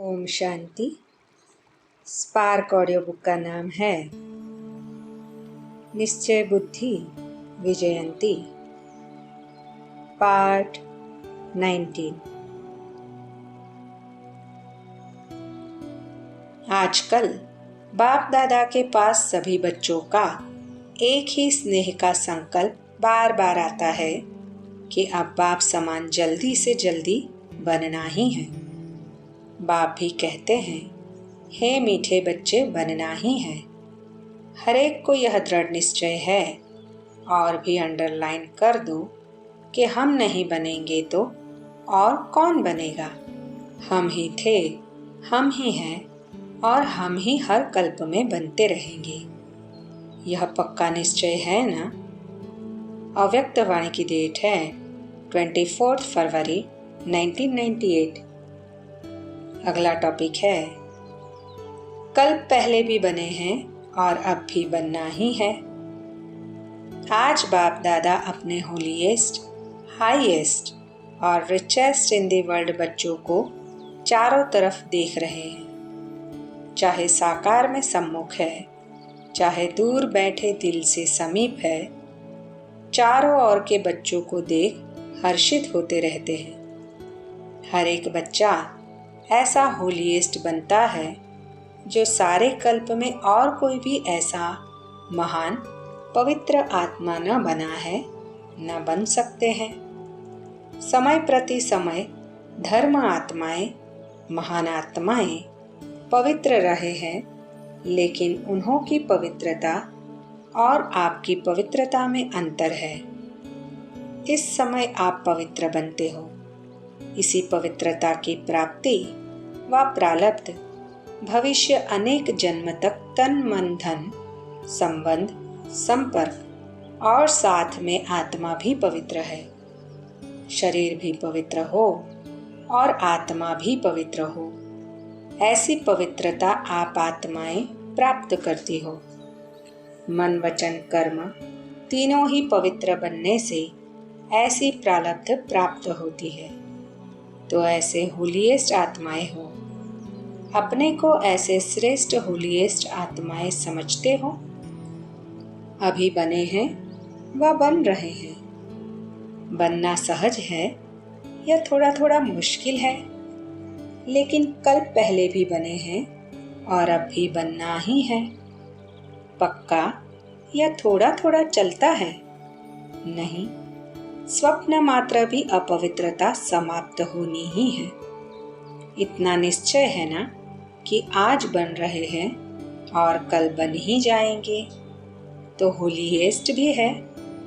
Om Shanti. Spark audio book का नाम है निश्चय बुद्धि विजयंती, पार्ट 19। आजकल बाप दादा के पास सभी बच्चों का एक ही स्नेह का संकल्प बार बार आता है कि अब बाप समान जल्दी से जल्दी बनना ही है। बाप भी कहते हैं, हे मीठे बच्चे, बनना ही है। हर एक को यह दृढ़ निश्चय है और भी अंडरलाइन कर दो कि हम नहीं बनेंगे तो और कौन बनेगा। हम ही थे, हम ही हैं और हम ही हर कल्प में बनते रहेंगे। यह पक्का निश्चय है ना। अव्यक्त वाणी की डेट है 24 फरवरी 1998। अगला टॉपिक है, कल पहले भी बने हैं और अब भी बनना ही है। आज बाप दादा अपने होलीएस्ट, हाईएस्ट और रिचेस्ट इन द वर्ल्ड बच्चों को चारों तरफ देख रहे हैं। चाहे साकार में सम्मुख है, चाहे दूर बैठे दिल से समीप है, चारों ओर के बच्चों को देख हर्षित होते रहते हैं। हर एक बच्चा ऐसा होलीएस्ट बनता है जो सारे कल्प में और कोई भी ऐसा महान पवित्र आत्मा न बना है, न बन सकते हैं। समय प्रति समय धर्म आत्माएं, महान आत्माएं पवित्र रहे हैं, लेकिन उन्हों की पवित्रता और आपकी पवित्रता में अंतर है। इस समय आप पवित्र बनते हो। इसी पवित्रता की प्राप्ति व प्रारब्ध भविष्य अनेक जन्म तक तन मन धन संबंध संपर्क और साथ में आत्मा भी पवित्र है। शरीर भी पवित्र हो और आत्मा भी पवित्र हो, ऐसी पवित्रता आप आत्माएं प्राप्त करती हो। मन वचन कर्म तीनों ही पवित्र बनने से ऐसी प्रारब्ध प्राप्त होती है। तो ऐसे होलीएस्ट आत्माएं हो। अपने को ऐसे श्रेष्ठ होलीएस्ट आत्माएं समझते हो। अभी बने हैं व बन रहे हैं। बनना सहज है या थोड़ा थोड़ा मुश्किल है, लेकिन कल पहले भी बने हैं और अब भी बनना ही है। पक्का या थोड़ा थोड़ा चलता है? नहीं, स्वप्न मात्र भी अपवित्रता समाप्त होनी ही है। इतना निश्चय है ना कि आज बन रहे हैं और कल बन ही जाएंगे। तो होलीएस्ट भी है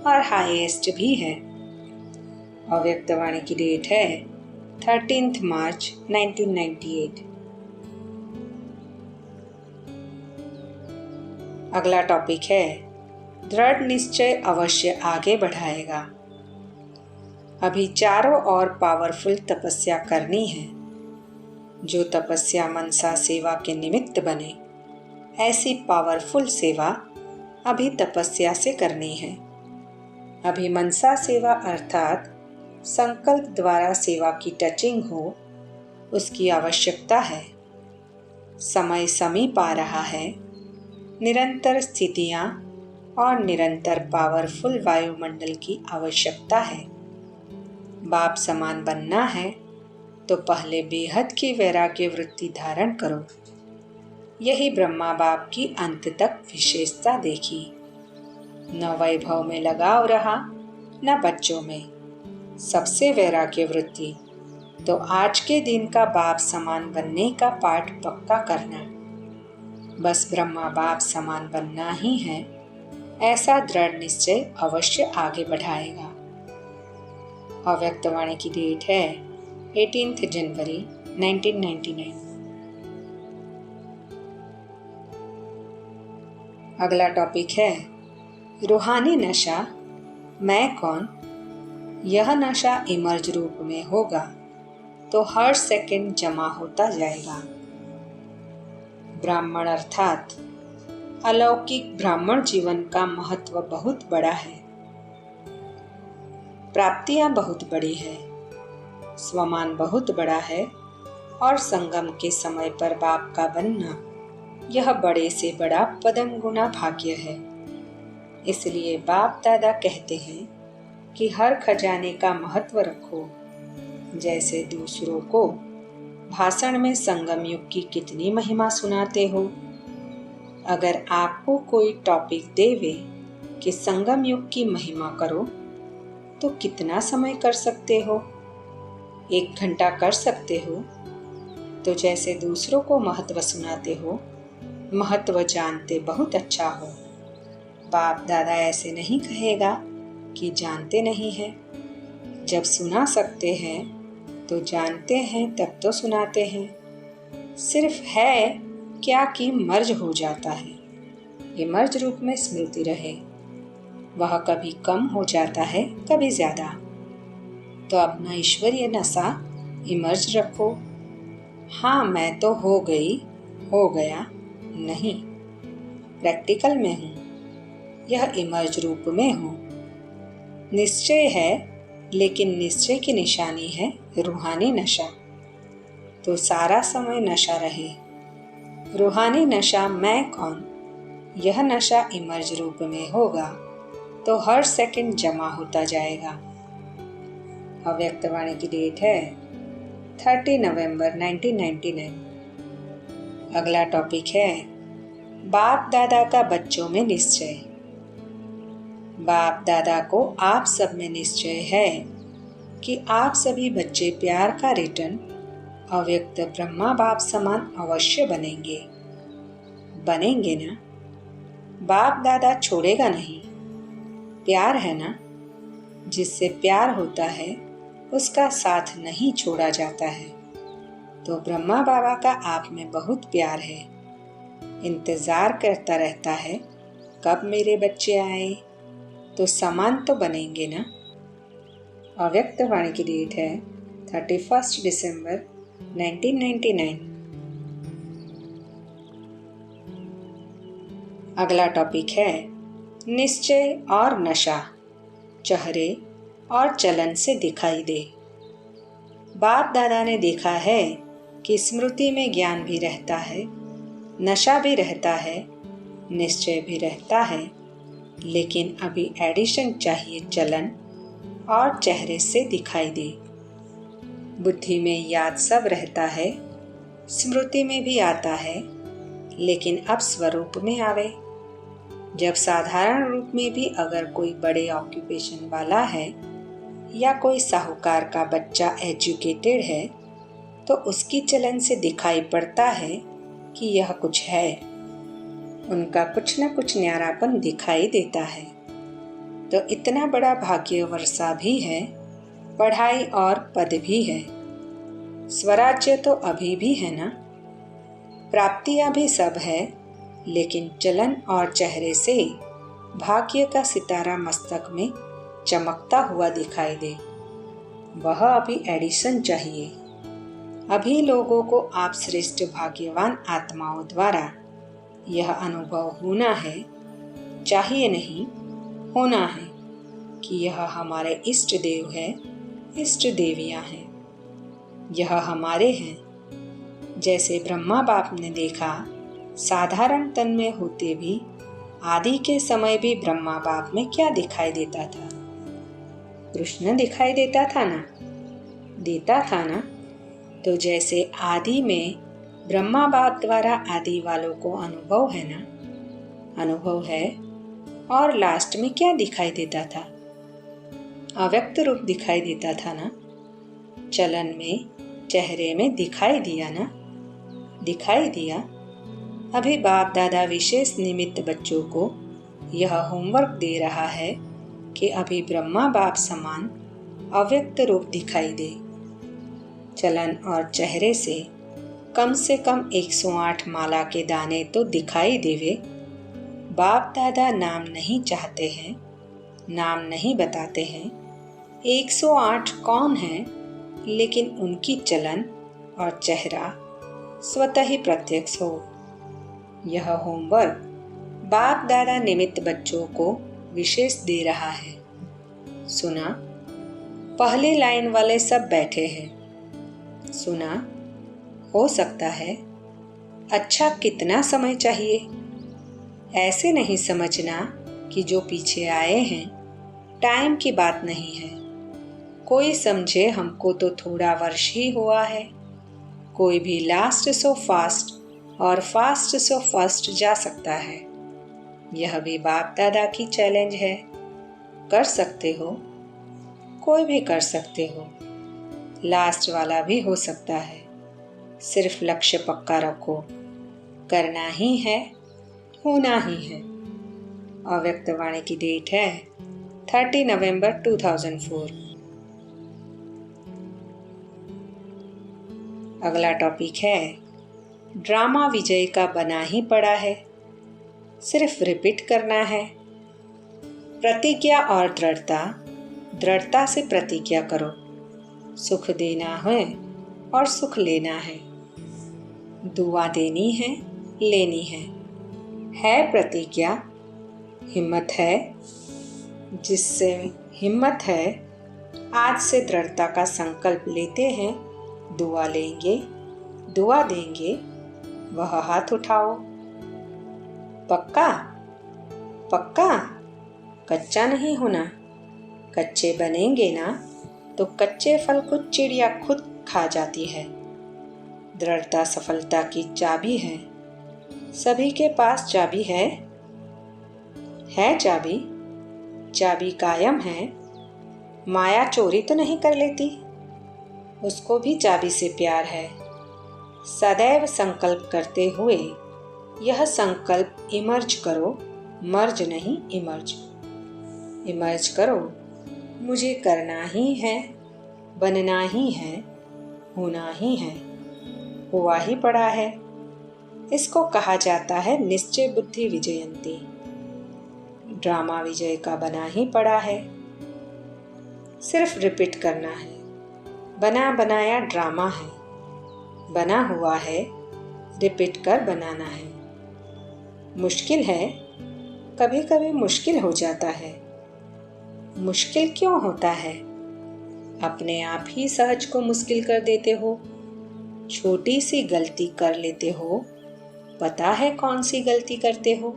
और हाईएस्ट भी है। अव्यक्त वाणी की डेट है 13 मार्च 1998। अगला टॉपिक है, दृढ़ निश्चय अवश्य आगे बढ़ाएगा। अभी चारों ओर पावरफुल तपस्या करनी है। जो तपस्या मनसा सेवा के निमित्त बने, ऐसी पावरफुल सेवा अभी तपस्या से करनी है। अभी मनसा सेवा अर्थात संकल्प द्वारा सेवा की टचिंग हो, उसकी आवश्यकता है। समय समीप आ रहा है। निरंतर स्थितियां और निरंतर पावरफुल वायुमंडल की आवश्यकता है। बाप समान बनना है तो पहले बेहद की वैराग्य वृत्ति धारण करो। यही ब्रह्मा बाप की अंत तक विशेषता देखी। न वैभव में लगाव रहा, न बच्चों में, सबसे वैराग्य वृत्ति। तो आज के दिन का बाप समान बनने का पाठ पक्का करना। बस ब्रह्मा बाप समान बनना ही है, ऐसा दृढ़ निश्चय अवश्य आगे बढ़ाएगा। अव्यक्त वाणी की डेट है 18 जनवरी 1999। अगला टॉपिक है, रूहानी नशा मैं कौन। यह नशा इमर्ज रूप में होगा तो हर सेकंड जमा होता जाएगा। ब्राह्मण अर्थात अलौकिक ब्राह्मण जीवन का महत्व बहुत बड़ा है। प्राप्तियां बहुत बड़ी है, स्वमान बहुत बड़ा है और संगम के समय पर बाप का बनना, यह बड़े से बड़ा पदम गुना भाग्य है। इसलिए बाप दादा कहते हैं कि हर खजाने का महत्व रखो। जैसे दूसरों को भाषण में संगम युग की कितनी महिमा सुनाते हो। अगर आपको कोई टॉपिक देवे कि संगम युग की महिमा करो, तो कितना समय कर सकते हो? 1 घंटा कर सकते हो। तो जैसे दूसरों को महत्व सुनाते हो, महत्व जानते बहुत अच्छा हो। बाप दादा ऐसे नहीं कहेगा कि जानते नहीं हैं। जब सुना सकते हैं तो जानते हैं, तब तो सुनाते हैं। सिर्फ है क्या कि मर्ज हो जाता है। ये मर्ज रूप में स्मृति रहे, वह कभी कम हो जाता है, कभी ज्यादा। तो अपना ईश्वरीय नशा इमर्ज रखो। हाँ, मैं तो हो गई, हो गया नहीं, प्रैक्टिकल में हूँ, यह इमर्ज रूप में हूँ। निश्चय है, लेकिन निश्चय की निशानी है रूहानी नशा। तो सारा समय नशा रहे। रूहानी नशा मैं कौन, यह नशा इमर्ज रूप में होगा तो हर सेकंड जमा होता जाएगा। अव्यक्तवाणी की डेट है 30 नवंबर 1999। अगला टॉपिक है बाप दादा का बच्चों में निश्चय। बाप दादा को आप सब में निश्चय है कि आप सभी बच्चे प्यार का रिटर्न अव्यक्त ब्रह्मा बाप समान अवश्य बनेंगे। बनेंगे ना? बाप दादा छोड़ेगा नहीं। प्यार है ना? जिससे प्यार होता है उसका साथ नहीं छोड़ा जाता है। तो ब्रह्मा बाबा का आप में बहुत प्यार है। इंतजार करता रहता है कब मेरे बच्चे आए, तो समान तो बनेंगे ना। अव्यक्त वाणी की डेट है 31 दिसंबर 1999। अगला टॉपिक है निश्चय और नशा चेहरे और चलन से दिखाई दे। बाप दादा ने देखा है कि स्मृति में ज्ञान भी रहता है, नशा भी रहता है, निश्चय भी रहता है, लेकिन अभी एडिशन चाहिए चलन और चेहरे से दिखाई दे। बुद्धि में याद सब रहता है, स्मृति में भी आता है, लेकिन अब स्वरूप में आवे। जब साधारण रूप में भी अगर कोई बड़े ऑक्यूपेशन वाला है या कोई साहूकार का बच्चा एजुकेटेड है, तो उसकी चलन से दिखाई पड़ता है कि यह कुछ है। उनका कुछ न कुछ न्यारापन दिखाई देता है। तो इतना बड़ा भाग्य वर्षा भी है, पढ़ाई और पद भी है, स्वराज्य तो अभी भी है ना, प्राप्तियां भी सब है, लेकिन चलन और चेहरे से भाग्य का सितारा मस्तक में चमकता हुआ दिखाई दे। वह अभी एडिशन चाहिए। अभी लोगों को आप श्रेष्ठ भाग्यवान आत्माओं द्वारा यह अनुभव होना है, चाहिए नहीं, होना है कि यह हमारे इष्ट देव है, इष्ट देवियां हैं, यह हमारे हैं। जैसे ब्रह्मा बाप ने देखा, साधारण तन में होते भी आदि के समय भी ब्रह्मा बाप में क्या दिखाई देता था? कृष्ण दिखाई देता था ना, देता था ना। तो जैसे आदि में ब्रह्मा बाप द्वारा आदि वालों को अनुभव है ना, अनुभव है, और लास्ट में क्या दिखाई देता था? अव्यक्त रूप दिखाई देता था ना, चलन में, चेहरे में दिखाई दिया ना, दिखाई दिया। अभी बाप दादा विशेष निमित्त बच्चों को यह होमवर्क दे रहा है कि अभी ब्रह्मा बाप समान अव्यक्त रूप दिखाई दे। चलन और चेहरे से कम 108 माला के दाने तो दिखाई देवे। बाप दादा नाम नहीं चाहते हैं, नाम नहीं बताते हैं। 108 कौन है, लेकिन उनकी चलन और चेहरा स्वतः ही प्रत्यक्ष हो। यह होमवर्क बाप दादा निमित्त बच्चों को विशेष दे रहा है। सुना? पहली लाइन वाले सब बैठे हैं। सुना? हो सकता है। अच्छा, कितना समय चाहिए? ऐसे नहीं समझना कि जो पीछे आए हैं टाइम की बात नहीं है। कोई समझे हमको तो थोड़ा वर्ष ही हुआ है। कोई भी लास्ट सो फास्ट और फास्ट सो फर्स्ट जा सकता है। यह भी बाप दादा की चैलेंज है। कर सकते हो, कोई भी कर सकते हो। लास्ट वाला भी हो सकता है। सिर्फ लक्ष्य पक्का रखो। करना ही है, होना ही है। अव्यक्त वाणी की डेट है 30 नवंबर 2004। अगला टॉपिक है ड्रामा विजय का बना ही पड़ा है, सिर्फ रिपीट करना है। प्रतिज्ञा और दृढ़ता, दृढ़ता से प्रतिज्ञा करो। सुख देना है और सुख लेना है। दुआ देनी है, लेनी है प्रतिज्ञा। हिम्मत है, जिससे हिम्मत है आज से दृढ़ता का संकल्प लेते हैं। दुआ लेंगे, दुआ देंगे, वह हाथ उठाओ। पक्का पक्का, कच्चा नहीं होना। कच्चे बनेंगे ना तो कच्चे फल को चिड़िया खुद खा जाती है। दृढ़ता सफलता की चाबी है। सभी के पास चाबी है चाबी। चाबी कायम है। माया चोरी तो नहीं कर लेती, उसको भी चाबी से प्यार है। सदैव संकल्प करते हुए यह संकल्प इमर्ज करो, मर्ज नहीं इमर्ज। इमर्ज करो, मुझे करना ही है, बनना ही है, होना ही है, हुआ ही पड़ा है। इसको कहा जाता है निश्चय बुद्धि विजयंती। ड्रामा विजय का बना ही पड़ा है, सिर्फ रिपीट करना है। बना बनाया ड्रामा है, बना हुआ है, रिपीट कर बनाना है। मुश्किल है, कभी कभी मुश्किल हो जाता है। मुश्किल क्यों होता है? अपने आप ही सहज को मुश्किल कर देते हो। छोटी सी गलती कर लेते हो, पता है कौन सी गलती करते हो?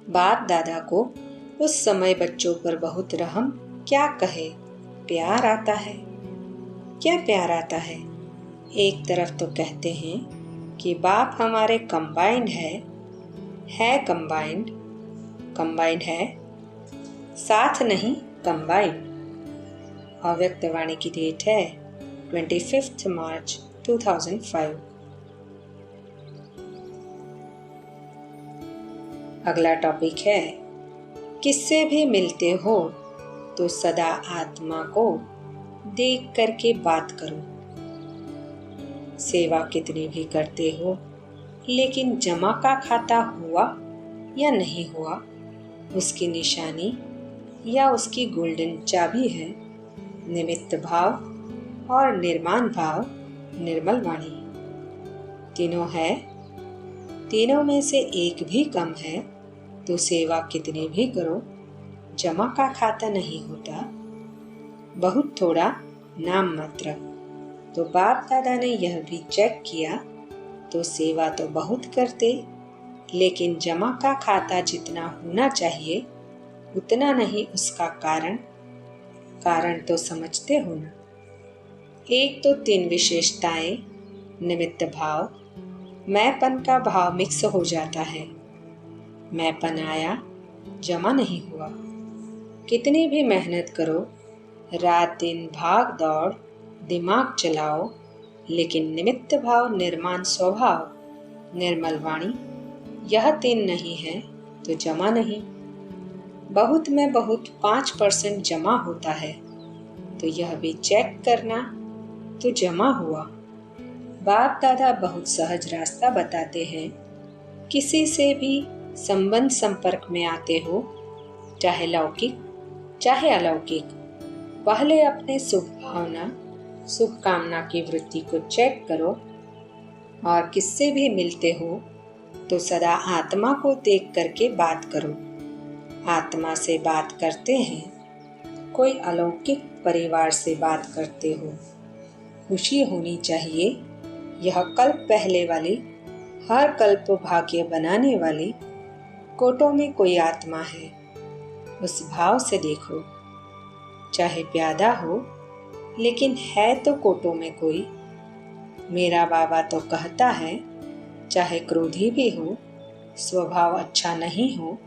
बाप दादा को उस समय बच्चों पर बहुत रहम, क्या कहे, प्यार आता है। क्या प्यार आता है? एक तरफ तो कहते हैं कि बाप हमारे कंबाइंड है कंबाइंड, कंबाइंड है, साथ नहीं कंबाइंड। अव्यक्त वाणी की डेट है 25 मार्च 2005। अगला टॉपिक है किससे भी मिलते हो तो सदा आत्मा को देख करके बात करो। सेवा कितनी भी करते हो, लेकिन जमा का खाता हुआ या नहीं हुआ, उसकी निशानी या उसकी गोल्डन चाबी है निमित्त भाव और निर्माण भाव, निर्मल वाणी। तीनों है, तीनों में से एक भी कम है तो सेवा कितनी भी करो, जमा का खाता नहीं होता। बहुत थोड़ा नाम मात्र। तो बाप दादा ने यह भी चेक किया तो सेवा तो बहुत करते, लेकिन जमा का खाता जितना होना चाहिए उतना नहीं। उसका कारण तो समझते हो ना। एक तो 3 विशेषताएं, निमित्त भाव, मैंपन का भाव मिक्स हो जाता है। मैंपन आया, जमा नहीं हुआ। कितनी भी मेहनत करो, रात दिन भाग दौड़, दिमाग चलाओ, लेकिन निमित्त भाव, निर्माण स्वभाव, निर्मल वाणी, यह 3 नहीं है तो जमा नहीं। बहुत में बहुत 5% जमा होता है, तो यह भी चेक करना तो जमा हुआ। बाप दादा बहुत सहज रास्ता बताते हैं। किसी से भी संबंध संपर्क में आते हो, चाहे लौकिक चाहे अलौकिक, पहले अपने शुभ भावना, शुभकामना की वृत्ति को चेक करो। और किससे भी मिलते हो तो सदा आत्मा को देख करके बात करो। आत्मा से बात करते हैं, कोई अलौकिक परिवार से बात करते हो। खुशी होनी चाहिए, यह कल्प पहले वाली, हर कल्प भाग्य बनाने वाली कोटों में कोई आत्मा है। उस भाव से देखो, चाहे प्यादा हो लेकिन है तो कोटों में कोई। मेरा बाबा तो कहता है, चाहे क्रोधी भी हो, स्वभाव अच्छा नहीं हो,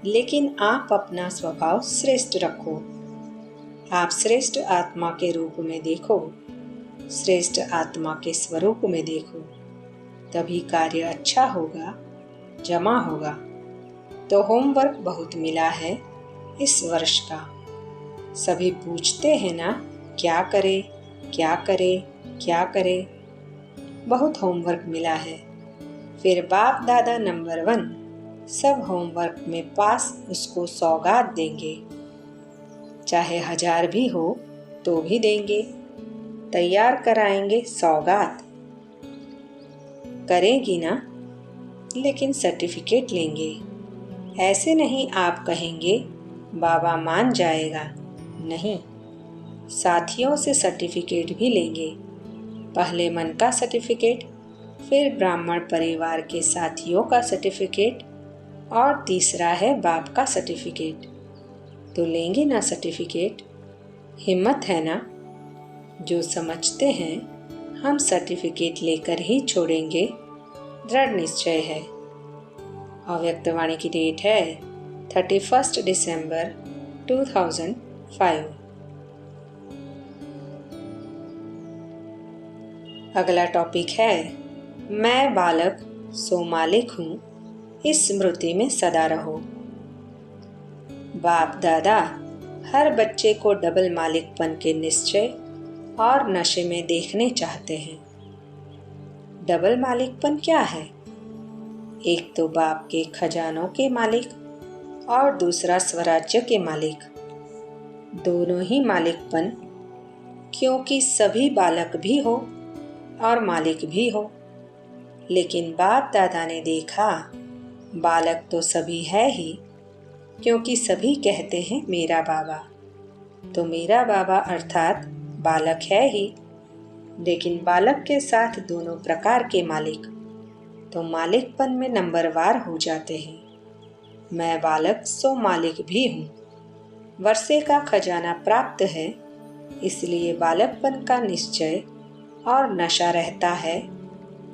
लेकिन आप अपना स्वभाव श्रेष्ठ रखो। आप श्रेष्ठ आत्मा के रूप में देखो, श्रेष्ठ आत्मा के स्वरूप में देखो, तभी कार्य अच्छा होगा, जमा होगा। तो होमवर्क बहुत मिला है इस वर्ष का। सभी पूछते हैं ना, क्या करे क्या करे क्या करे। बहुत होमवर्क मिला है। फिर बाप दादा नंबर 1 सब होमवर्क में पास उसको सौगात देंगे। चाहे 1000 भी हो तो भी देंगे। तैयार कराएंगे सौगात। करेगी ना, लेकिन सर्टिफिकेट लेंगे। ऐसे नहीं आप कहेंगे बाबा मान जाएगा, नहीं, साथियों से सर्टिफिकेट भी लेंगे। पहले मन का सर्टिफिकेट, फिर ब्राह्मण परिवार के साथियों का सर्टिफिकेट और तीसरा है बाप का सर्टिफिकेट। तो लेंगे ना सर्टिफिकेट। हिम्मत है ना। जो समझते हैं हम सर्टिफिकेट लेकर ही छोड़ेंगे, दृढ़ निश्चय है। अव्यक्तवाणी की डेट है 31 दिसंबर 2005। अगला टॉपिक है, मैं बालक सो मालिक हूँ, इस स्मृति में सदा रहो। बाप दादा हर बच्चे को डबल मालिकपन के निश्चय और नशे में देखने चाहते हैं। डबल मालिकपन क्या है? एक तो बाप के खजानों के मालिक और दूसरा स्वराज्य के मालिक। दोनों ही मालिकपन, क्योंकि सभी बालक भी हो और मालिक भी हो। लेकिन बाप दादा ने देखा बालक तो सभी है ही, क्योंकि सभी कहते हैं मेरा बाबा। तो मेरा बाबा अर्थात बालक है ही, लेकिन बालक के साथ दोनों प्रकार के मालिक, तो मालिकपन में नंबरवार हो जाते हैं। मैं बालक सो मालिक भी हूँ। वर्षे का खजाना प्राप्त है, इसलिए बालकपन का निश्चय और नशा रहता है,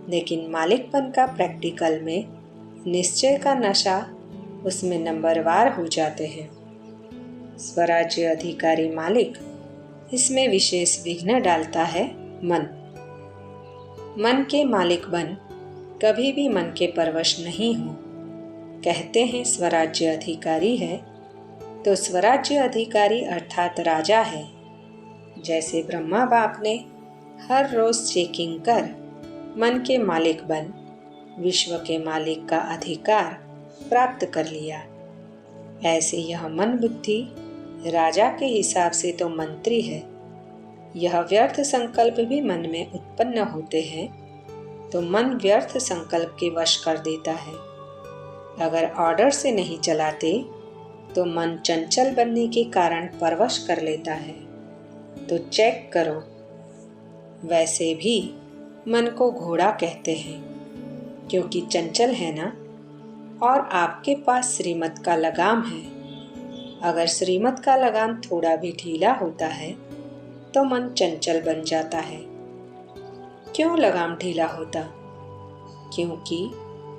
लेकिन मालिकपन का प्रैक्टिकल में निश्चय का नशा उसमें नंबरवार हो जाते हैं। स्वराज्य अधिकारी मालिक, इसमें विशेष विघ्न डालता है मन। मन के मालिक बन कभी भी मन के परवश नहीं हो। कहते हैं स्वराज्य अधिकारी है, तो स्वराज्य अधिकारी अर्थात राजा है। जैसे ब्रह्मा बाप ने हर रोज चेकिंग कर मन के मालिक बन विश्व के मालिक का अधिकार प्राप्त कर लिया, ऐसे यह मन बुद्धि राजा के हिसाब से तो मंत्री है। यह व्यर्थ संकल्प भी मन में उत्पन्न होते हैं, तो मन व्यर्थ संकल्प के वश कर देता है। अगर ऑर्डर से नहीं चलाते तो मन चंचल बनने के कारण परवश कर लेता है। तो चेक करो। वैसे भी मन को घोड़ा कहते हैं, क्योंकि चंचल है ना, और आपके पास श्रीमत का लगाम है। अगर श्रीमत का लगाम थोड़ा भी ढीला होता है तो मन चंचल बन जाता है। क्यों लगाम ढीला होता? क्योंकि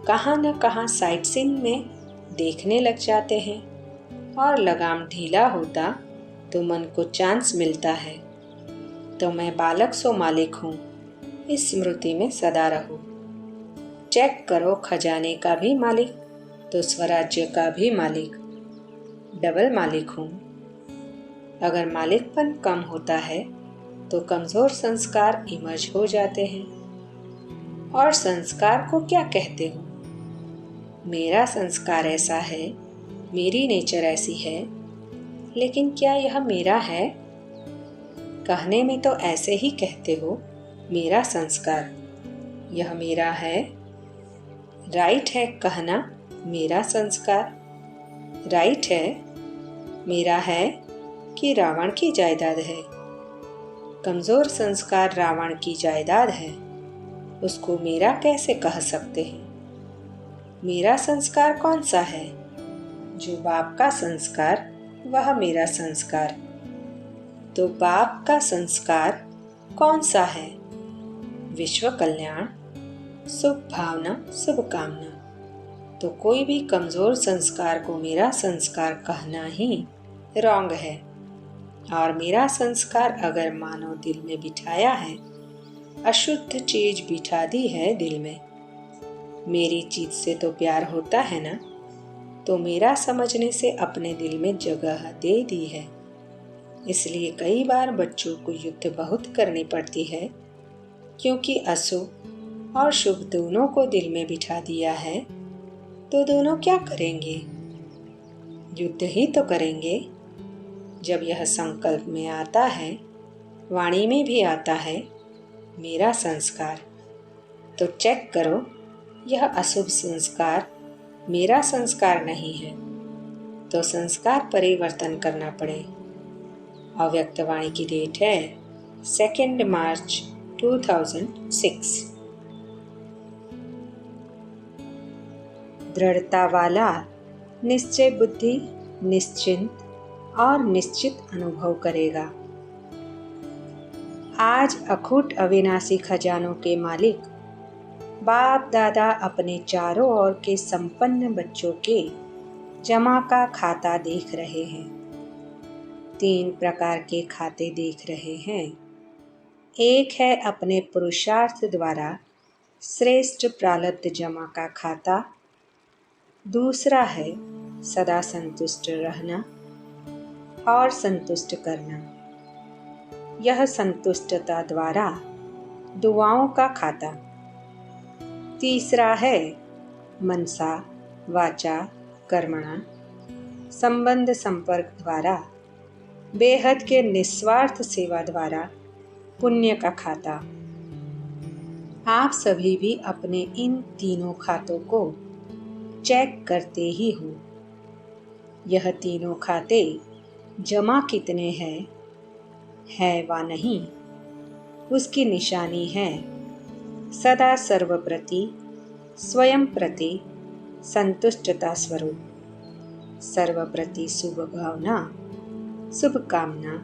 कहाँ न कहाँ साइट सीइंग में देखने लग जाते हैं, और लगाम ढीला होता तो मन को चांस मिलता है। तो मैं बालक सो मालिक हूँ, इस स्मृति में सदा रहो। चेक करो, खजाने का भी मालिक तो स्वराज्य का भी मालिक, डबल मालिक हूँ। अगर मालिकपन कम होता है तो कमजोर संस्कार इमर्ज हो जाते हैं। और संस्कार को क्या कहते हो? मेरा संस्कार ऐसा है, मेरी नेचर ऐसी है, लेकिन क्या यह मेरा है? कहने में तो ऐसे ही कहते हो, मेरा संस्कार, यह मेरा है। राइट है कहना मेरा संस्कार? राइट है मेरा है कि रावण की जायदाद है? कमजोर संस्कार रावण की जायदाद है। उसको मेरा कैसे कह सकते हैं? मेरा संस्कार कौन सा है? जो बाप का संस्कार वह मेरा संस्कार। तो बाप का संस्कार कौन सा है? विश्व कल्याण, शुभ भावना, शुभकामना। तो कोई भी कमजोर संस्कार को मेरा संस्कार कहना ही रॉन्ग है। और मेरा संस्कार अगर मानव दिल में बिठाया है, अशुद्ध चीज बिठा दी है दिल में, मेरी चीज से तो प्यार होता है ना, तो मेरा समझने से अपने दिल में जगह दे दी है। इसलिए कई बार बच्चों को युद्ध बहुत करनी पड़ती है, क्योंकि अशुभ और शुभ दोनों को दिल में बिठा दिया है। तो दोनों क्या करेंगे? युद्ध ही तो करेंगे। जब यह संकल्प में आता है, वाणी में भी आता है मेरा संस्कार, तो चेक करो यह अशुभ संस्कार मेरा संस्कार नहीं है। तो संस्कार परिवर्तन करना पड़े। अव्यक्त वाणी की डेट है 2 मार्च 2006। दृढ़ता वाला निश्चय बुद्धि निश्चिंत और निश्चित अनुभव करेगा। आज अखूट अविनाशी खजानों के मालिक बाप दादा अपने चारों ओर के संपन्न बच्चों के जमा का खाता देख रहे हैं। 3 प्रकार के खाते देख रहे हैं। एक है अपने पुरुषार्थ द्वारा श्रेष्ठ प्रारब्ध जमा का खाता। दूसरा है सदा संतुष्ट रहना और संतुष्ट करना। यह संतुष्टता द्वारा दुआओं का खाता। तीसरा है मनसा वाचा कर्मणा संबंध संपर्क द्वारा बेहद के निस्वार्थ सेवा द्वारा पुण्य का खाता। आप सभी भी अपने इन तीनों खातों को चेक करते ही हो। यह तीनों खाते जमा कितने हैं है व नहीं, उसकी निशानी है सदा सर्व प्रति स्वयं प्रति संतुष्टता स्वरूप, सर्व प्रति शुभ भावना शुभ कामना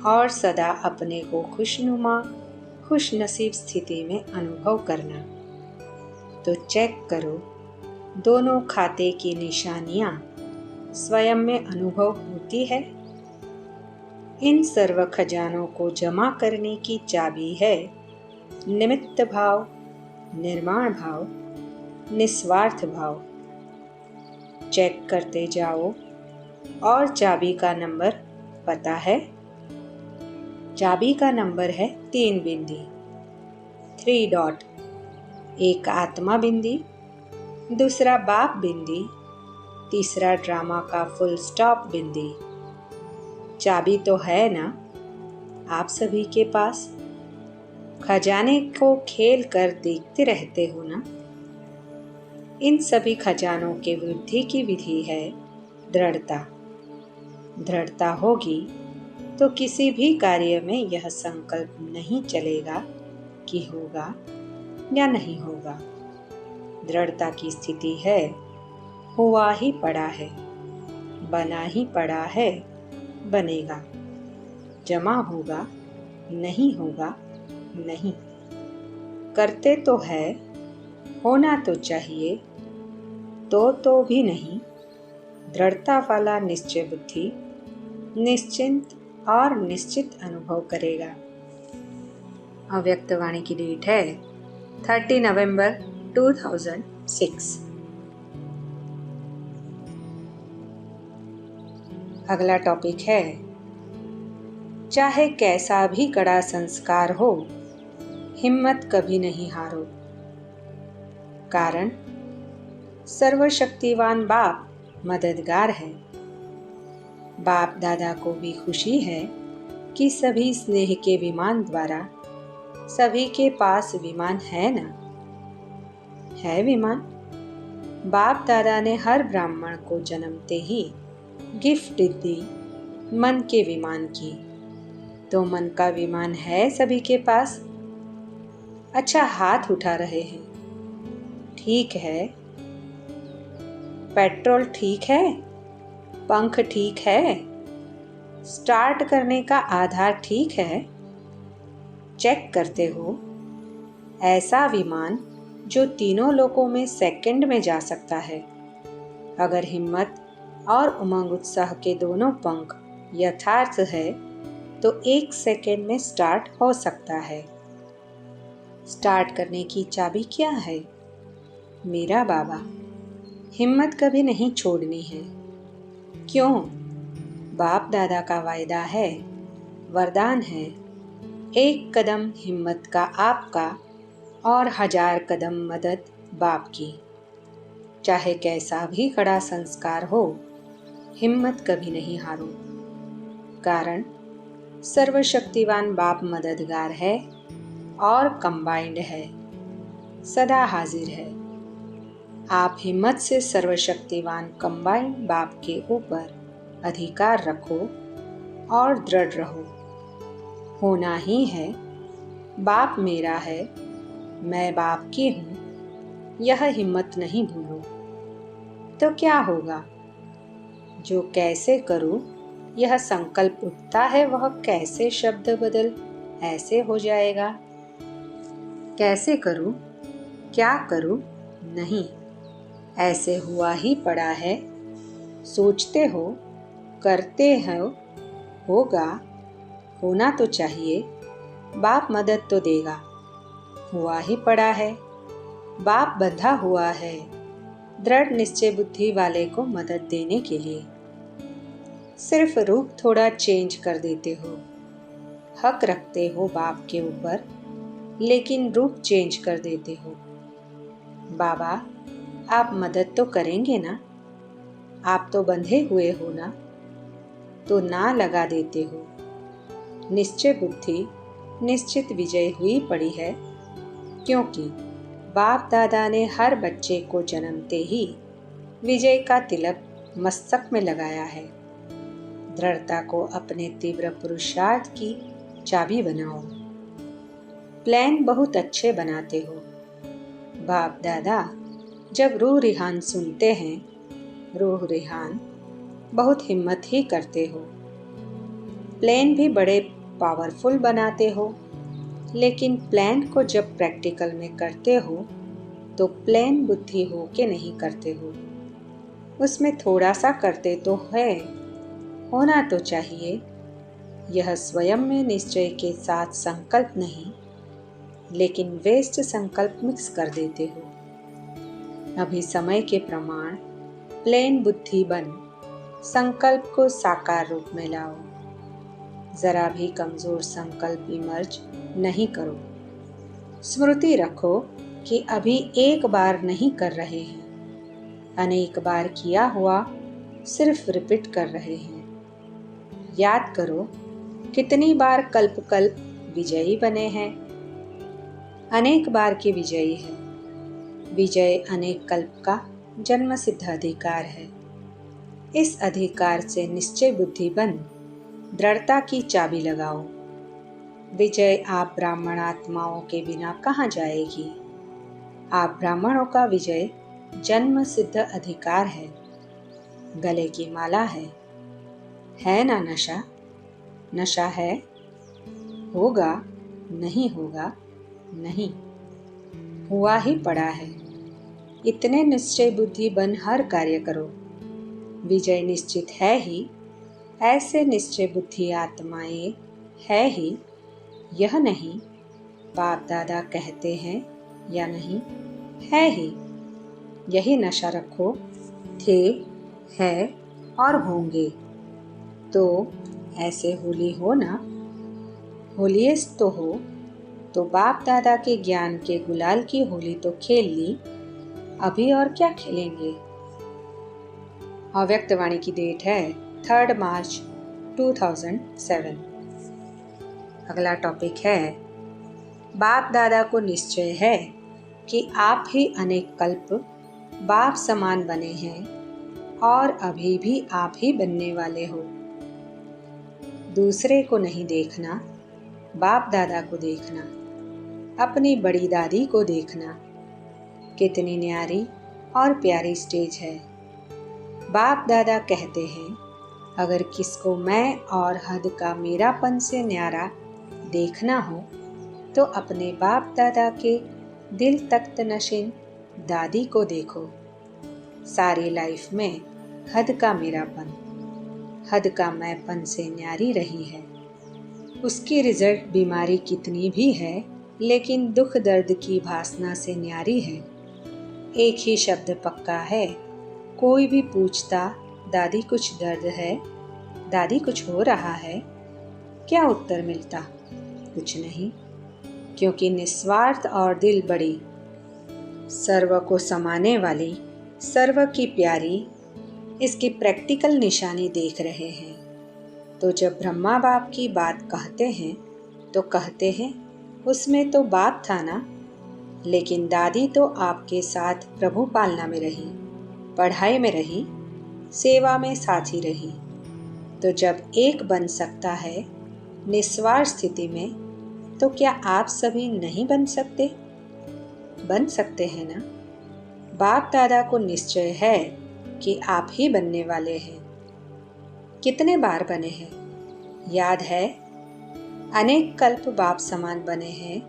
और सदा अपने को खुशनुमा खुश नसीब स्थिति में अनुभव करना। तो चेक करो दोनों खाते की निशानियां स्वयं में अनुभव होती है। इन सर्व खजानों को जमा करने की चाबी है निमित्त भाव, निर्माण भाव, निस्वार्थ भाव। चेक करते जाओ। और चाबी का नंबर पता है? चाबी का नंबर है 3 बिंदी, 3 डॉट। एक आत्मा बिंदी, दूसरा बाप बिंदी, तीसरा ड्रामा का फुल स्टॉप बिंदी। चाबी तो है ना आप सभी के पास? खजाने को खेल कर देखते रहते हो ना? इन सभी खजानों के वृद्धि की विधि है दृढ़ता। दृढ़ता होगी तो किसी भी कार्य में यह संकल्प नहीं चलेगा कि होगा या नहीं होगा। दृढ़ता की स्थिति है हुआ ही पड़ा है, बना ही पड़ा है, बनेगा, जमा होगा, नहीं होगा, नहीं। करते तो है, होना तो चाहिए, तो भी नहीं। दृढ़ता वाला निश्चय बुद्धि निश्चिंत और निश्चित अनुभव करेगा। अव्यक्त वाणी की डेट है 30 नवंबर 2006। अगला टॉपिक है चाहे कैसा भी कड़ा संस्कार हो, हिम्मत कभी नहीं हारो। कारण सर्वशक्तिवान बाप मददगार है। बाप दादा को भी खुशी है कि सभी स्नेह के विमान द्वारा सभी के पास विमान है ना? है विमान। बाप दादा ने हर ब्राह्मण को जन्मते ही गिफ्ट दी मन के विमान की। तो मन का विमान है सभी के पास। अच्छा हाथ उठा रहे हैं। ठीक है। पेट्रोल ठीक है? पंख ठीक है? स्टार्ट करने का आधार ठीक है? चेक करते हो? ऐसा विमान जो तीनों लोकों में सेकंड में जा सकता है। अगर हिम्मत और उमंग उत्साह के दोनों पंख यथार्थ है तो 1 सेकंड में स्टार्ट हो सकता है। स्टार्ट करने की चाबी क्या है? मेरा बाबा, हिम्मत कभी नहीं छोड़नी है। क्यों? बाप दादा का वायदा है, वरदान है। 1 कदम हिम्मत का आपका और 1000 कदम मदद बाप की। चाहे कैसा भी कड़ा संस्कार हो, हिम्मत कभी नहीं हारो। कारण सर्वशक्तिवान बाप मददगार है और कंबाइंड है, सदा हाजिर है। आप हिम्मत से सर्वशक्तिवान कंबाइंड बाप के ऊपर अधिकार रखो और दृढ़ रहो। होना ही है, बाप मेरा है, मैं बाप की हूँ, यह हिम्मत नहीं भूलो। तो क्या होगा? जो कैसे करूँ यह संकल्प उठता है वह कैसे शब्द बदल ऐसे हो जाएगा। कैसे करूँ, क्या करूँ, नहीं, ऐसे हुआ ही पड़ा है। सोचते हो, करते हो, होगा, होना तो चाहिए। बाप मदद तो देगा। हुआ ही पड़ा है, बाप बंधा हुआ है दृढ़ निश्चय बुद्धि वाले को मदद देने के लिए। सिर्फ रूप थोड़ा चेंज कर देते हो। हक रखते हो बाप के ऊपर, लेकिन रूप चेंज कर देते हो। बाबा, आप मदद तो करेंगे ना? आप तो बंधे हुए हो ना? तो ना लगा देते हो। निश्चय बुद्धि निश्चित विजय हुई पड़ी है, क्योंकि बाप दादा ने हर बच्चे को जन्मते ही विजय का तिलक मस्तक में लगाया है। दृढ़ता को अपने तीव्र पुरुषार्थ की चाबी बनाओ। प्लान बहुत अच्छे बनाते हो। बाप दादा जब रूह रिहान सुनते हैं, रूह रिहान बहुत हिम्मत ही करते हो। प्लान भी बड़े पावरफुल बनाते हो, लेकिन प्लान को जब प्रैक्टिकल में करते हो तो प्लान बुद्धि हो के नहीं करते हो। उसमें थोड़ा सा करते तो है, होना तो चाहिए। यह स्वयं में निश्चय के साथ संकल्प नहीं, लेकिन वेस्ट संकल्प मिक्स कर देते हो। अभी समय के प्रमाण प्लेन बुद्धि बन संकल्प को साकार रूप में लाओ। जरा भी कमजोर संकल्प इमर्ज नहीं करो। स्मृति रखो कि अभी एक बार नहीं कर रहे हैं, अनेक बार किया हुआ सिर्फ रिपीट कर रहे हैं। याद करो कितनी बार कल्प कल्प विजयी बने हैं। अनेक बार के विजयी है। विजय अनेक कल्प का जन्म सिद्ध अधिकार है। इस अधिकार से निश्चय बुद्धि बन दृढ़ता की चाबी लगाओ। विजय आप ब्राह्मण आत्माओं के बिना कहाँ जाएगी? आप ब्राह्मणों का विजय जन्म सिद्ध अधिकार है, गले की माला है ना नशा? नशा है? होगा, नहीं होगा, नहीं, हुआ ही पड़ा है। इतने निश्चय बुद्धि बन हर कार्य करो। विजय निश्चित है ही। ऐसे निश्चय बुद्धि आत्माएं है ही, यह नहीं बाप दादा कहते हैं या नहीं, है ही। यही नशा रखो, थे, है और होंगे। तो ऐसे होली हो ना? होलियस्ट तो हो। तो बाप दादा के ज्ञान के गुलाल की होली तो खेल ली, अभी और क्या खेलेंगे? अव्यक्तवाणी की डेट है 3 मार्च 2007। अगला टॉपिक है, बाप दादा को निश्चय है कि आप ही अनेक कल्प बाप समान बने हैं और अभी भी आप ही बनने वाले हो। दूसरे को नहीं देखना, बाप दादा को देखना। अपनी बड़ी दादी को देखना। कितनी न्यारी और प्यारी स्टेज है। बाप दादा कहते हैं, अगर किसको मैं और हद का मेरापन से न्यारा देखना हो तो अपने बाप दादा के दिल तख्त नशीन दादी को देखो। सारी लाइफ में हद का मेरापन, हद का मैंपन से न्यारी रही है। उसकी रिजल्ट बीमारी कितनी भी है, लेकिन दुख दर्द की भासना से न्यारी है। एक ही शब्द पक्का है, कोई भी पूछता दादी कुछ दर्द है, दादी कुछ हो रहा है, क्या उत्तर मिलता? कुछ नहीं, क्योंकि निस्वार्थ और दिल बड़ी, सर्व को समाने वाली, सर्व की प्यारी, इसकी प्रैक्टिकल निशानी देख रहे हैं। तो जब ब्रह्मा बाप की बात कहते हैं तो कहते हैं उसमें तो बाप था ना। लेकिन दादी तो आपके साथ प्रभु पालना में रही, पढ़ाई में रही, सेवा में साथी रही। तो जब एक बन सकता है निस्वार्थ स्थिति में, तो क्या आप सभी नहीं बन सकते? बन सकते हैं ना। बाप दादा को निश्चय है कि आप ही बनने वाले हैं। कितने बार बने हैं याद है? अनेक कल्प बाप समान बने हैं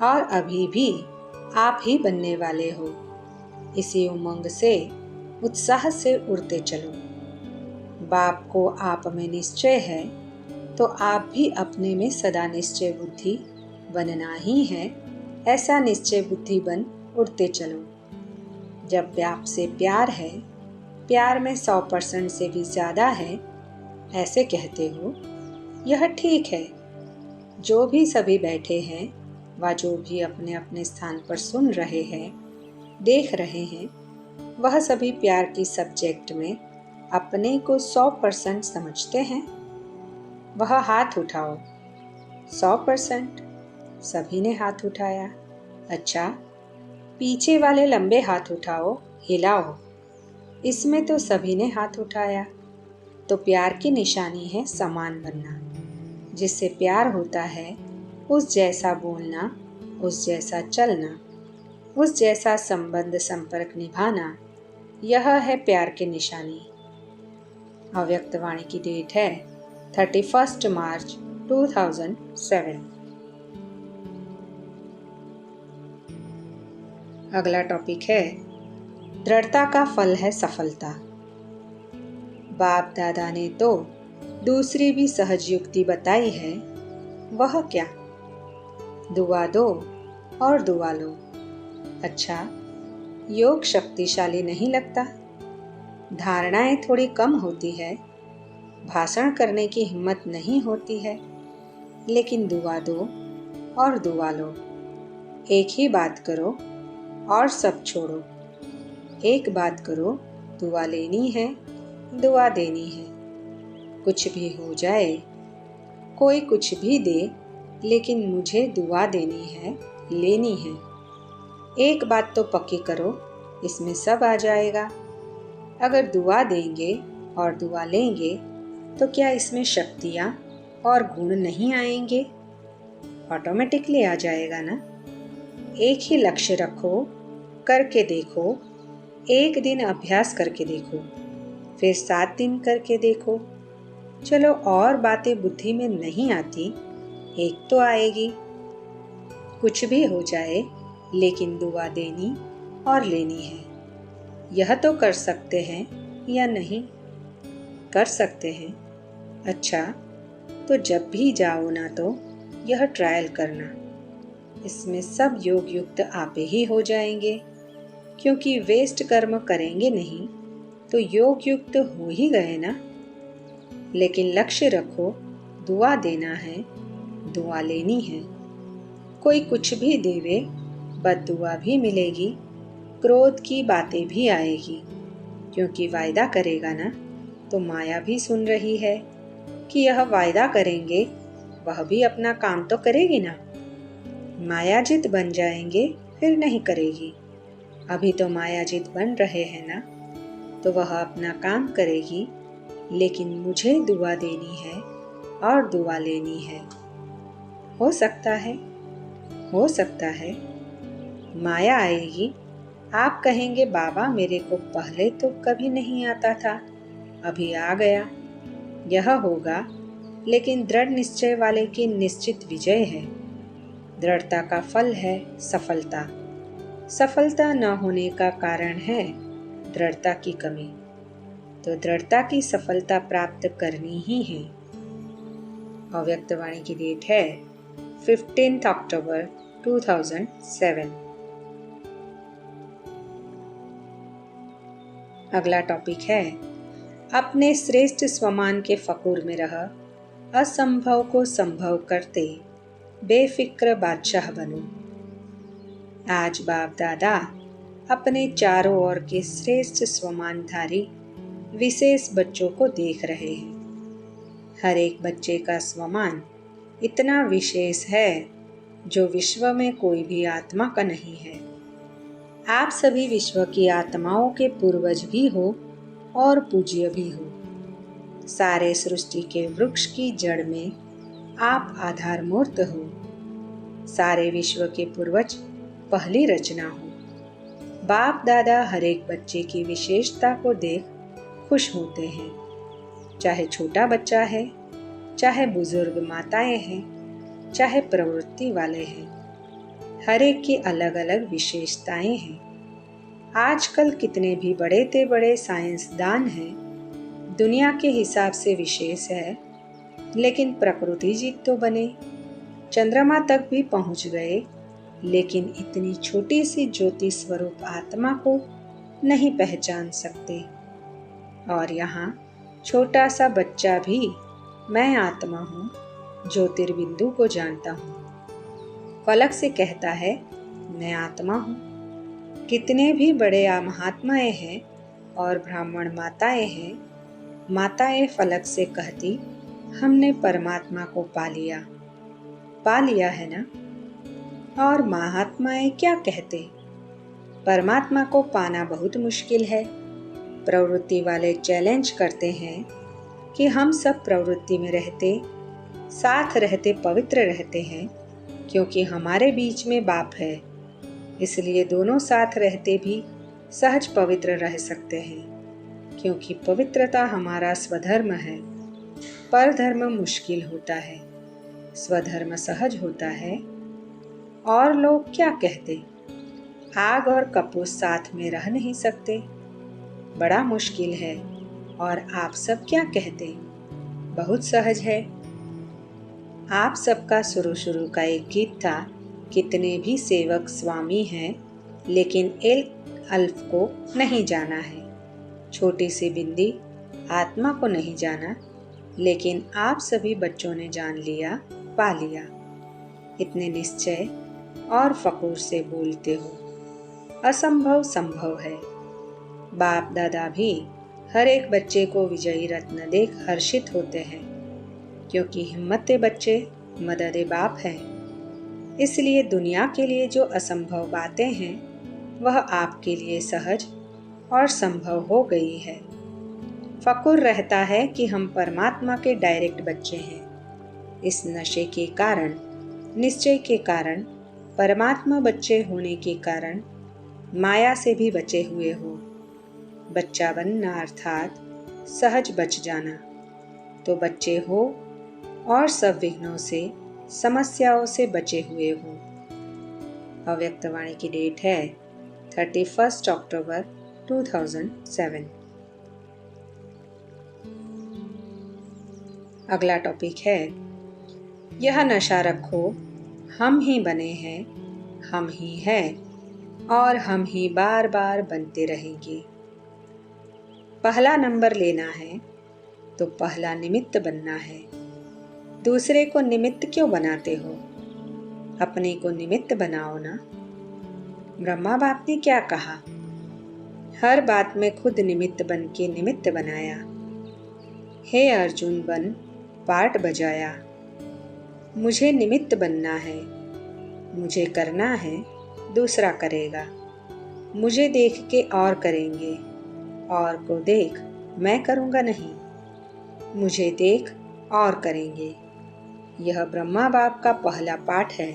और अभी भी आप ही बनने वाले हो। इसी उमंग से, उत्साह से उड़ते चलो। बाप को आप में निश्चय है तो आप भी अपने में सदा निश्चय बुद्धि बनना ही है। ऐसा निश्चय बुद्धि बन उड़ते चलो। जब बाप से प्यार है, प्यार में 100% से भी ज़्यादा है, ऐसे कहते हो, यह ठीक है। जो भी सभी बैठे हैं व जो भी अपने अपने स्थान पर सुन रहे हैं, देख रहे हैं, वह सभी प्यार की सब्जेक्ट में अपने को 100% समझते हैं। वह हाथ उठाओ। 100%। सभी ने हाथ उठाया। अच्छा, पीछे वाले लंबे हाथ उठाओ, हिलाओ। इसमें तो सभी ने हाथ उठाया। तो प्यार की निशानी है समान बनना। जिससे प्यार होता है उस जैसा बोलना, उस जैसा चलना, उस जैसा संबंध संपर्क निभाना, यह है प्यार की निशानी। अव्यक्त वाणी की डेट है 31 मार्च 2007। अगला टॉपिक है, दृढ़ता का फल है सफलता। बाप दादा ने तो दूसरी भी सहज युक्ति बताई है। वह क्या? दुआ दो और दुआ लो। अच्छा, योग शक्तिशाली नहीं लगता? धारणाएं थोड़ी कम होती है, भाषण करने की हिम्मत नहीं होती है, लेकिन दुआ दो और दुआ लो। एक ही बात करो और सब छोड़ो। एक बात करो, दुआ लेनी है, दुआ देनी है। कुछ भी हो जाए, कोई कुछ भी दे, लेकिन मुझे दुआ देनी है, लेनी है। एक बात तो पक्की करो, इसमें सब आ जाएगा। अगर दुआ देंगे और दुआ लेंगे तो क्या इसमें शक्तियाँ और गुण नहीं आएंगे? ऑटोमेटिकली आ जाएगा ना। एक ही लक्ष्य रखो, करके देखो। एक दिन अभ्यास करके देखो, फिर 7 दिन करके देखो। चलो, और बातें बुद्धि में नहीं आती, एक तो आएगी। कुछ भी हो जाए, लेकिन दुआ देनी और लेनी है। यह तो कर सकते हैं या नहीं? कर सकते हैं। अच्छा, तो जब भी जाओ ना तो यह ट्रायल करना। इसमें सब योग युक्त आपे ही हो जाएंगे, क्योंकि वेस्ट कर्म करेंगे नहीं तो योग युक्त हो ही गए ना। लेकिन लक्ष्य रखो, दुआ देना है, दुआ लेनी है। कोई कुछ भी देवे, बद्दुआ भी मिलेगी, क्रोध की बातें भी आएगी, क्योंकि वायदा करेगा ना। तो माया भी सुन रही है कि यह वायदा करेंगे, वह भी अपना काम तो करेगी ना। मायाजित बन जाएंगे फिर नहीं करेगी। अभी तो मायाजित बन रहे हैं ना, तो वह अपना काम करेगी, लेकिन मुझे दुआ देनी है और दुआ लेनी है। हो सकता है हो सकता है माया आएगी, आप कहेंगे बाबा मेरे को पहले तो कभी नहीं आता था, अभी आ गया। यह होगा, लेकिन दृढ़ निश्चय वाले की निश्चित विजय है। दृढ़ता का फल है सफलता। सफलता न होने का कारण है दृढ़ता की कमी। तो दृढ़ता की सफलता प्राप्त करनी ही है। अव्यक्तवाणी की डेट है 15 अक्टूबर 2007। अगला टॉपिक है अपने श्रेष्ठ स्वमान के फकूर में रह, असंभव को संभव करते बेफिक्र बादशाह बनो। आज बाप दादा अपने चारों ओर के श्रेष्ठ स्वमानधारी विशेष बच्चों को देख रहे हैं। हर एक बच्चे का स्वमान इतना विशेष है जो विश्व में कोई भी आत्मा का नहीं है। आप सभी विश्व की आत्माओं के पूर्वज भी हो और पूज्य भी हो। सारे सृष्टि के वृक्ष की जड़ में आप आधार मूर्त हो। सारे विश्व के पूर्वज पहली रचना हो। बाप दादा हर एक बच्चे की विशेषता को देख खुश होते हैं। चाहे छोटा बच्चा है, चाहे बुजुर्ग माताएं हैं, चाहे प्रवृत्ति वाले हैं, हर एक की अलग अलग विशेषताएं हैं। आजकल कितने भी बड़े ते बड़े साइंसदान हैं, दुनिया के हिसाब से विशेष है, लेकिन प्रकृति जीत तो बने। चंद्रमा तक भी पहुंच गए, लेकिन इतनी छोटी सी ज्योति स्वरूप आत्मा को नहीं पहचान सकते। और यहाँ छोटा सा बच्चा भी मैं आत्मा हूँ, ज्योतिर्बिंदु को जानता हूँ। फलक से कहता है मैं आत्मा हूँ। कितने भी बड़े महात्माएं हैं और ब्राह्मण माताएं हैं, माताएं फलक से कहती हमने परमात्मा को पा लिया है ना। और महात्माएं क्या कहते, परमात्मा को पाना बहुत मुश्किल है। प्रवृत्ति वाले चैलेंज करते हैं कि हम सब प्रवृत्ति में रहते, साथ रहते पवित्र रहते हैं, क्योंकि हमारे बीच में बाप है, इसलिए दोनों साथ रहते भी सहज पवित्र रह सकते हैं, क्योंकि पवित्रता हमारा स्वधर्म है। परधर्म मुश्किल होता है, स्वधर्म सहज होता है। और लोग क्या कहते, आग और कपूर साथ में रह नहीं सकते, बड़ा मुश्किल है। और आप सब क्या कहते, बहुत सहज है। आप सबका शुरू का एक गीत था, कितने भी सेवक स्वामी हैं, लेकिन एक अल्फ को नहीं जाना है। छोटी सी बिंदी आत्मा को नहीं जाना, लेकिन आप सभी बच्चों ने जान लिया, पा लिया। इतने निश्चय और फकूर से बोलते हो, असंभव संभव है। बाप दादा भी हर एक बच्चे को विजयी रत्न देख हर्षित होते हैं, क्योंकि हिम्मते बच्चे मददे बाप हैं। इसलिए दुनिया के लिए जो असंभव बातें हैं, वह आपके लिए सहज और संभव हो गई है। फकुर रहता है कि हम परमात्मा के डायरेक्ट बच्चे हैं। इस नशे के कारण, निश्चय के कारण, परमात्मा बच्चे होने के कारण माया से भी बचे हुए हो। बच्चा बनना अर्थात सहज बच जाना। तो बच्चे हो और सब विघ्नों से, समस्याओं से बचे हुए हो। अव्यक्तवाणी की डेट है 31 अक्टूबर 2007। अगला टॉपिक है यह नशा रखो, हम ही बने हैं, हम ही हैं और हम ही बार बार बनते रहेंगे। पहला नंबर लेना है तो पहला निमित्त बनना है। दूसरे को निमित्त क्यों बनाते हो, अपने को निमित्त बनाओ ना। ब्रह्मा बाप ने क्या कहा, हर बात में खुद निमित्त बन के निमित्त बनाया। हे अर्जुन बन पार्ट बजाया। मुझे निमित्त बनना है, मुझे करना है, दूसरा करेगा। मुझे देख के और करेंगे, और को देख मैं करूँगा नहीं, मुझे देख और करेंगे। यह ब्रह्मा बाप का पहला पाठ है।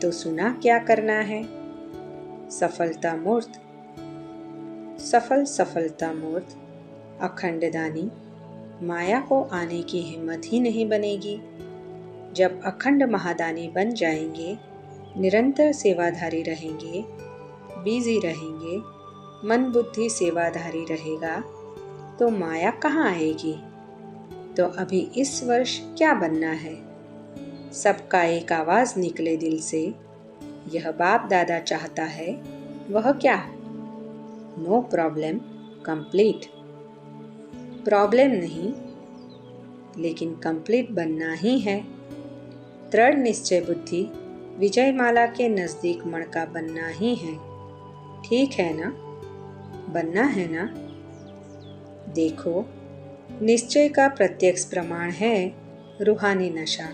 तो सुना क्या करना है। सफलता मूर्त, सफलता मूर्त अखंडदानी माया को आने की हिम्मत ही नहीं बनेगी। जब अखंड महादानी बन जाएंगे, निरंतर सेवाधारी रहेंगे, बिजी रहेंगे, मन बुद्धि सेवाधारी रहेगा, तो माया कहाँ आएगी। तो अभी इस वर्ष क्या बनना है। सबका एक आवाज निकले दिल से, यह बाप दादा चाहता है, वह क्या। नो प्रॉब्लम कंप्लीट, प्रॉब्लम नहीं लेकिन कंप्लीट बनना ही है। दृढ़ निश्चय बुद्धि विजय माला के नजदीक मणका बनना ही है। ठीक है ना, बनना है ना। देखो, निश्चय का प्रत्यक्ष प्रमाण है रूहानी नशा।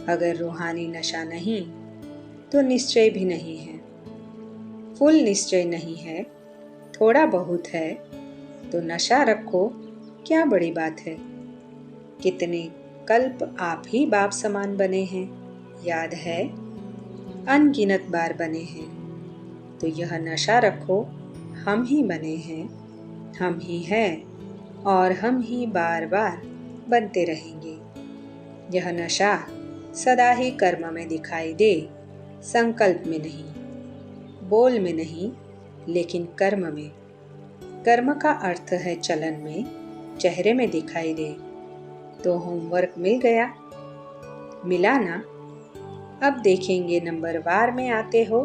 अगर रूहानी नशा नहीं तो निश्चय भी नहीं है। फुल निश्चय नहीं है, थोड़ा बहुत है तो नशा रखो, क्या बड़ी बात है। कितने कल्प आप ही बाप समान बने हैं, याद है, अनगिनत बार बने हैं। तो यह नशा रखो, हम ही बने हैं, हम ही हैं और हम ही बार बार बनते रहेंगे। यह नशा सदा ही कर्म में दिखाई दे, संकल्प में नहीं, बोल में नहीं, लेकिन कर्म में। कर्म का अर्थ है चलन में, चेहरे में दिखाई दे। तो होमवर्क मिल गया, मिला ना। अब देखेंगे नंबर वार में आते हो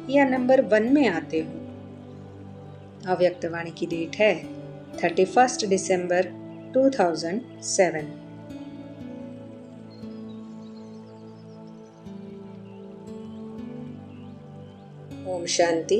या नंबर 1 में आते हो। अव्यक्तवाणी की डेट है 31 दिसंबर 2007। ओम शांति।